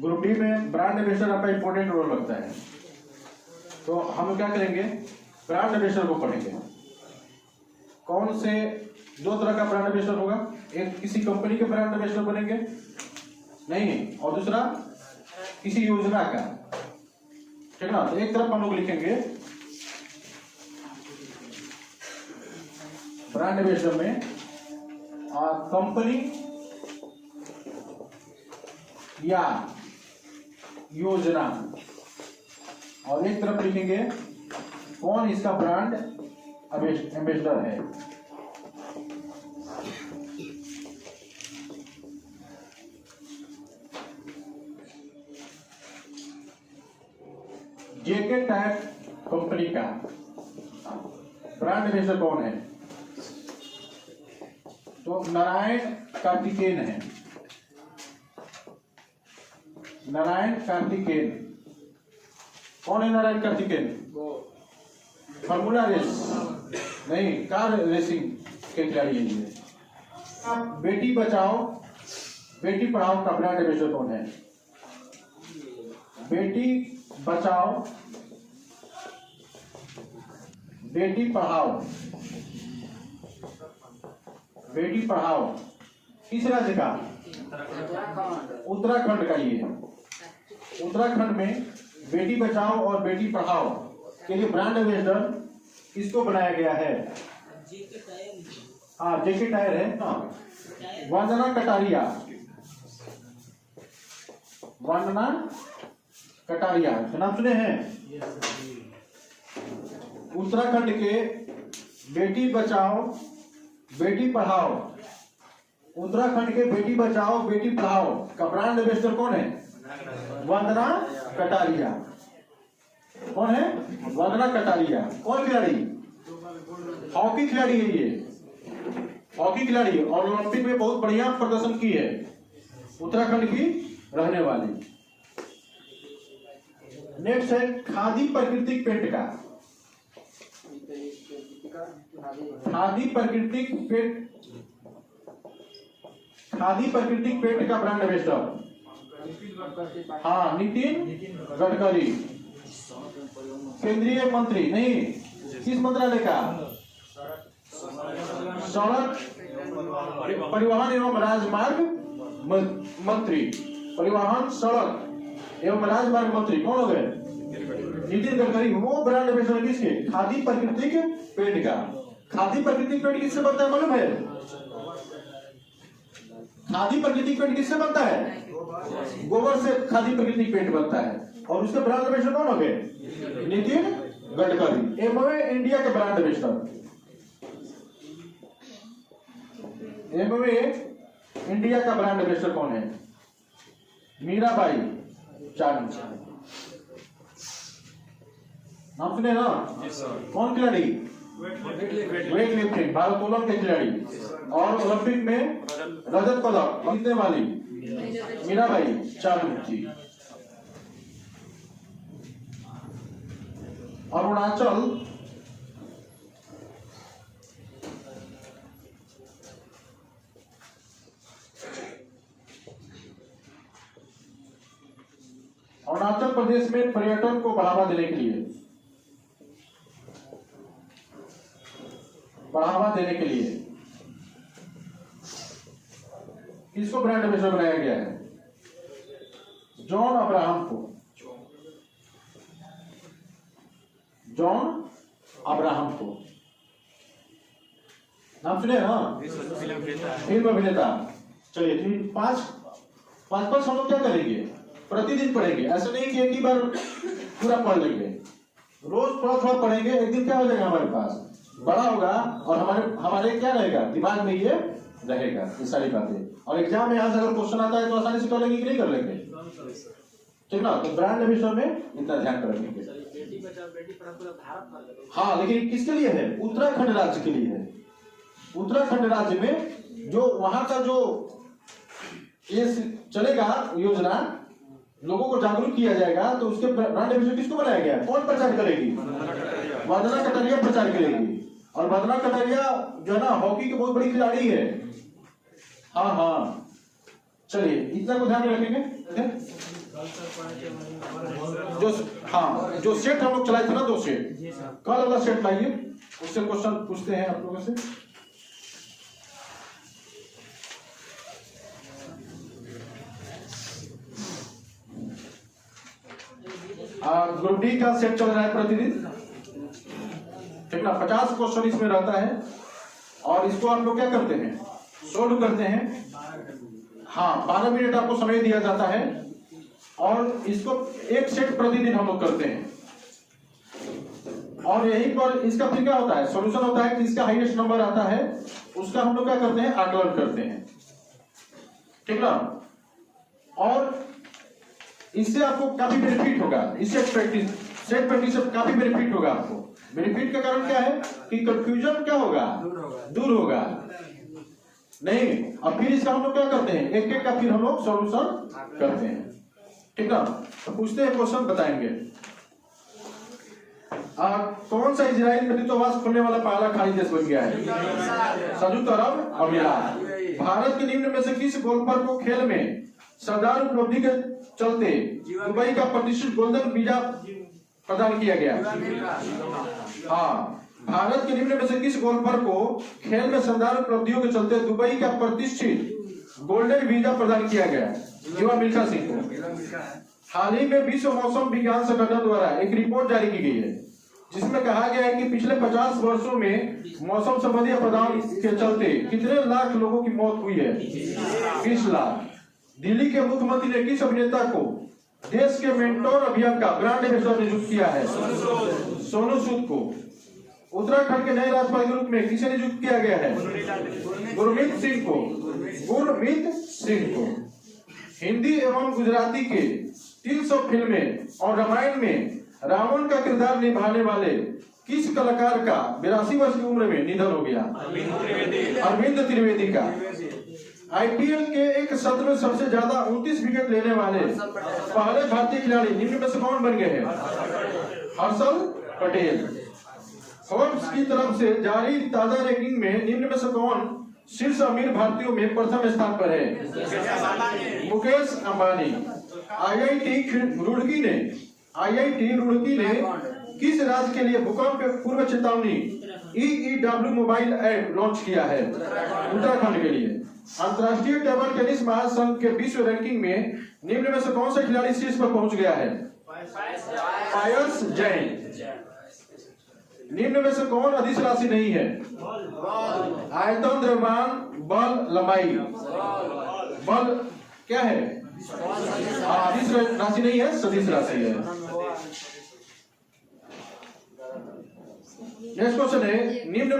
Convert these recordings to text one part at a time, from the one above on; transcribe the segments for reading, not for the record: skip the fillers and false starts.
Group D में brand ambassador आपका important role लगता है। तो हम क्या करेंगे, ब्रांड एम्बेसडर को पढ़ेंगे। कौन से दो तरह का ब्रांड एम्बेसडर होगा, एक किसी कंपनी के ब्रांड एम्बेसडर बनेंगे नहीं, और दूसरा किसी योजना का, ठीक ना। तो एक तरफ हम लोग लिखेंगे ब्रांड एम्बेसडर में कंपनी या योजना, और एक तरफ लिखेंगे कौन इसका ब्रांड एम्बेसडर है। जेके टायर कंपनी का ब्रांड एम्बेसडर कौन है, तो नारायण कार्तिकेयन है। नारायण कार्तिकेयन कौन है? नारायण कार्तिकेयन फार्मूला रेस नहीं, कार रेसिंग के खिलाड़ी है ये। बेटी बचाओ बेटी पढ़ाओ का ब्रांड एम्बेसडर कौन है? बेटी बचाओ बेटी पढ़ाओ, बेटी पढ़ाओ किस राज्य का? उत्तराखंड का। ये उत्तराखंड में बेटी बचाओ और बेटी पढ़ाओ के लिए ब्रांड एम्बेसडर किसको बनाया गया है? हाँ, जेके टायर है ना। वंदना कटारिया, वंदना कटारिया नाम सुने हैं? उत्तराखंड के बेटी बचाओ बेटी पढ़ाओ, उत्तराखंड के बेटी बचाओ बेटी पढ़ाओ का ब्रांड एम्बेसडर कौन है? वंदना कटारिया। कौन है? वंदना कटारिया। कौन खिलाड़ी? हॉकी खिलाड़ी है ये, हॉकी खिलाड़ी, और ओलंपिक में बहुत बढ़िया प्रदर्शन की है, उत्तराखंड की रहने वाली। नेक्स्ट है खादी प्राकृतिक पेंट का, खादी प्राकृतिक पेंट, खादी प्राकृतिक पेंट का ब्रांड एम्बेसडर, हाँ, नितिन गडकरी। केंद्रीय मंत्री नहीं, किस मंत्रालय का? सड़क परिवहन एवं राजमार्ग मंत्री, परिवहन सड़क एवं राजमार्ग मंत्री कौन हो गए? नितिन गडकरी। वो ब्रांड एम्बेसडर किसके? खादी प्राकृतिक पेंट का। खादी प्राकृतिक पेंट किससे बनता है मालूम है? खादी प्राकृतिक पेंट किससे बनता है? गोबर से खादी प्राकृतिक पेंट बनता है, और उसके ब्रांड एम्बेसडर कौन हो गए? नितिन गडकरी। एमवे इंडिया के ब्रांड एम्बेसडर, एमवे इंडिया का ब्रांड एम्बेसडर कौन है? मीराबाई चानू। नाम सुने ना? कौन खिलाड़ी? वेट लिफ्टिंग, भारोत्तोलन के खिलाड़ी, और ओलंपिक में रजत पदक जीतने वाली मीराबाई चानू जी। अरुणाचल अरुणाचल प्रदेश में पर्यटन को बढ़ावा देने के लिए, बढ़ावा देने के लिए किसको ब्रांड एम्बेसडर बनाया गया है? जॉन अब्राहम को, जॉन अब्राहम को। नाम सुने ना? फिल्म अभिनेता। चलिए, पांच हम लोग क्या करेंगे? प्रतिदिन पढ़ेंगे, ऐसा नहीं कि एक ही बार पूरा पढ़ लेंगे, रोज थोड़ा थोड़ा पढ़ेंगे। एक दिन क्या हो जाएगा, हमारे पास बड़ा होगा, और हमारे क्या रहेगा, दिमाग में ये रहेगा ये सारी बातें, और एग्जाम में यहाँ से अगर क्वेश्चन आता है तो आसानी से कर लेंगे कि नहीं कर लेंगे, ठीक ना। तो ब्रांड एम्बेसडर में इतना ध्यान रखेंगे। हाँ, लेकिन किसके लिए है? उत्तराखंड राज्य के लिए है। उत्तराखंड राज्य में जो वहां का जो ये चलेगा योजना, लोगों को जागरूक किया जाएगा, तो उसके ब्रांड एम्बेसडर किसको बनाया गया है? कौन प्रचार करेगी? वंदना कटारिया प्रचार करेगी। और वंदना कटारिया जो है ना, हॉकी की बहुत बड़ी खिलाड़ी है। हाँ हाँ, चलिए इतना को ध्यान में रखेंगे। जो हाँ जो सेट हम लोग चलाए थे ना 2 सेट, कल वाला सेट लाइए, उससे क्वेश्चन पूछते हैं आप लोगों से। ग्रुप डी का सेट चल रहा है प्रतिदिन, ठीक ना। 50 क्वेश्चन इसमें रहता है और इसको आप लोग क्या करते हैं, सोल्व करते हैं। हाँ 12 मिनट आपको समय दिया जाता है और इसको एक सेट प्रतिदिन हम लोग करते हैं। और यहीं पर इसका फिर क्या होता है, सॉल्यूशन होता है कि इसका हाईएस्ट नंबर आता है उसका हम लोग क्या करते हैं, आकलन करते हैं, ठीक ना। और इससे आपको काफी बेनिफिट होगा, इससे सेट प्रैक्टिस से काफी बेनिफिट होगा आपको। बेनिफिट का कारण क्या है कि कंफ्यूजन क्या होगा, दूर होगा नहीं। अब फिर इसका हम लोग क्या करते हैं, एक एक का फिर हम लोग सॉल्यूशन करते हैं, ठीक ना। तो पूछते हैं क्वेश्चन बताएंगे। कौन सा इजराइल नेतृत्ववाद खोलने वाला पहला खाड़ी देश बन गया है, संयुक्त अरब अमीरात। भारत के निम्न में से किस गोल्फर को खेल में शानदार उपलब्धि के चलते दुबई का प्रतिष्ठित गोल्डन वीजा प्रदान किया गया? हाँ, भारत के निम्न में से किस गोल्फर को खेल में शानदार उपलब्धियों के चलते दुबई का प्रतिष्ठित गोल्डन वीजा प्रदान किया गया? युवा मिल्खा सिंह को। हाल ही में विश्व मौसम विज्ञान संगठन द्वारा एक रिपोर्ट जारी की गई है जिसमें कहा गया है कि पिछले 50 वर्षों में मौसम संबंधी आपदाओं के चलते कितने लाख लोगों की मौत हुई है? 20 लाख। दिल्ली के मुख्यमंत्री ने किस अभिनेता को देश के मेंटोर अभियान का ब्रांड एम्बेसडर नियुक्त किया है? सोनू सूद को। उत्तराखंड के नए राज्यपाल के रूप में किसे नियुक्त किया गया है? गुरमीत सिंह को। गुरमीत सिंह को। हिंदी एवं गुजराती के 300 फिल्में और रामायण में रावण का किरदार निभाने वाले किस कलाकार का 82 वर्ष की उम्र में निधन हो गया? अरविंद त्रिवेदी का। आईपीएल के एक सत्र में सबसे ज्यादा 29 विकेट लेने वाले पहले भारतीय खिलाड़ी निम्न में से कौन बन गए हैं? हर्षल पटेल। फोर्ब्स की तरफ से जारी ताजा रैंकिंग में निम्न में से कौन शीर्ष अमीर भारतीयों में प्रथम स्थान पर है? मुकेश अंबानी। आईआईटी रुड़की ने किस राज्य के लिए भूकंप पूर्व चेतावनी EEW मोबाइल ऐप लॉन्च किया है? उत्तराखंड के लिए। अंतर्राष्ट्रीय टेबल टेनिस महासंघ के विश्व रैंकिंग में निम्न में से कौन सा खिलाड़ी शीर्ष पर पहुंच गया है? पायस जैन। निम्न में से कौन अदिश राशि नहीं है? आयतन, द्रव्यमान, बल, लंबाई। बल क्या है? अदिश राशि नहीं है, सदिश राशि है। नेक्स्ट क्वेश्चन है, निम्न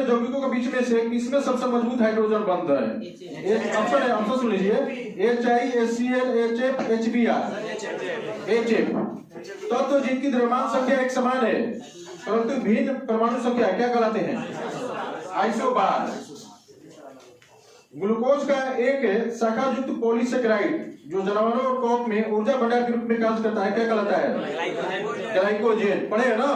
यौगिकों के बीच में से किसमें सबसे मजबूत हाइड्रोजन बंध है? ऑप्शन है, ऑप्शन सुन लीजिए, HI, HCl, HF, HBr। HF तत्व जिनकी द्रव्यमान संख्या एक समान है परंतु भिन्न परमाणु संख्या क्या कहलाते हैं? आइसोबार। ग्लूकोज का एक शाखा युक्त पॉलीसेकेराइड जो जानवरों और कॉक में ऊर्जा भंडार के रूप में कार्य करता है क्या कहलाता है? ग्लाइकोजेन। पढ़े है ना?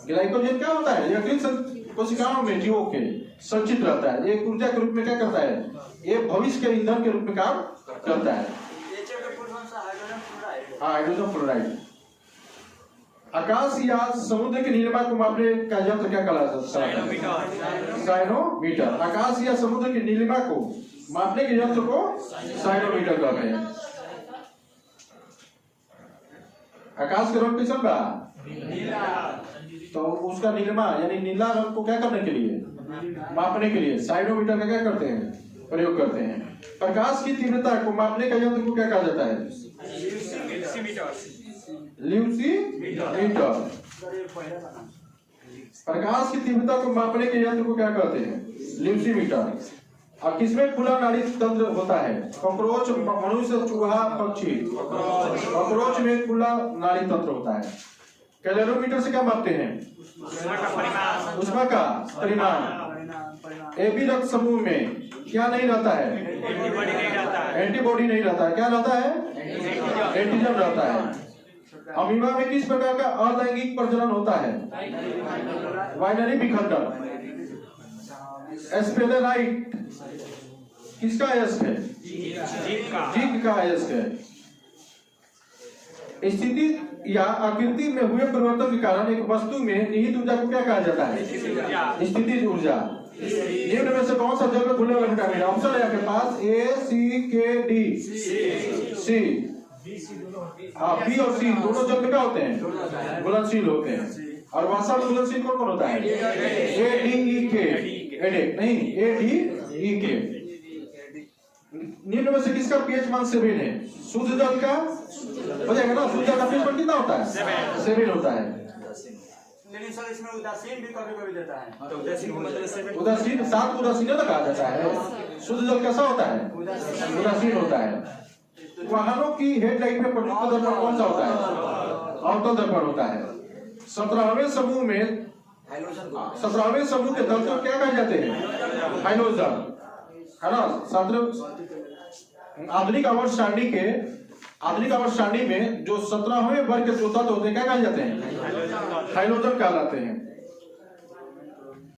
ग्लाइकोजेन क्या होता है? यह कोशिकाओं में जीवों के संचित रहता है, एक ऊर्जा के रूप में क्या करता है? ये भविष्य के ईंधन के रूप में काम करता है। Hydrogen fluoride. आकाश या समुद्र की नीलिमा को मापने का यंत्र क्या कहलाता है? साइनोमीटर। आकाश या समुद्र की नीलिमा को मापने के यंत्र को साइनोमीटर कहते हैं। आकाश का रंग कैसा बा? तो उसका नीलिमा यानी नीला रंग को क्या करने के लिए? मापने के लिए साइनोमीटर का क्या करते हैं? प्रयोग करते हैं। प्रकाश की तीव्रता को मापने का यंत्र को क्या कहा जाता है? ल्यूसीमीटर। प्रकाश की तीव्रता को मापने के यंत्र को क्या कहते हैं? ल्यूसीमीटर। और किसमें खुला नाड़ी तंत्र होता है? कॉकरोच, मनुष्य, चूहा, पक्षी। कॉकरोच में खुला नाड़ी तंत्र होता है। कैलोरीमीटर से क्या मापते हैं? उष्मा का परिमाण। एबी रक्त समूह में क्या नहीं रहता है? एंटीबॉडी नहीं रहता है। क्या रहता है? एंटीजन रहता है। अमीबा में किस प्रकार का अलैंगिक प्रजनन होता है? बाइनरी विखंडन। एस्पेलेराइट किसका अयस्क है? जीव का अयस्क है। स्थिति या आकृति में हुए परिवर्तन के कारण एक वस्तु में निहित ऊर्जा को क्या कहा जाता है? स्थितिज ऊर्जा। निम्न में से कौन सा जल में घुलने वाला विटामिन? ऑप्शन है आपके पास A, C, K, D। C। हाँ, B और C दोनों जल में क्या होते हैं? घुलनशील होते हैं। और वसा में घुलनशील कौन कौन होता है? A, D, E, K। नहीं, A, D, E, K। निम्न में से किसका pH मान 7 है? शुद्ध जल का हो जाएगा ना? शुद्ध जल का pH मान कितना होता है? 7 होता है। लेकिन सर इसमें उदासीन भी कभी-कभी देता है। तो उदासीन मतलब उदासीन, सात को उदासीन तो कहा जाता है। शुद्ध जल कैसा होता है? उदासीन होता है। वाहनों की हेडलाइट में प्रमुख दर्पण कौन सा होता है? अवतल दर्पण होता है। 17वें समूह में 17वें समूह के दल को क्या कहे जाते हैं? हाइलोजन, है ना? आधुनिक आवर्त सारणी में जो 17वें वर्ग के जो तत्व होते हैं क्या कहे जाते हैं? हाइलोजन कहलाते हैं।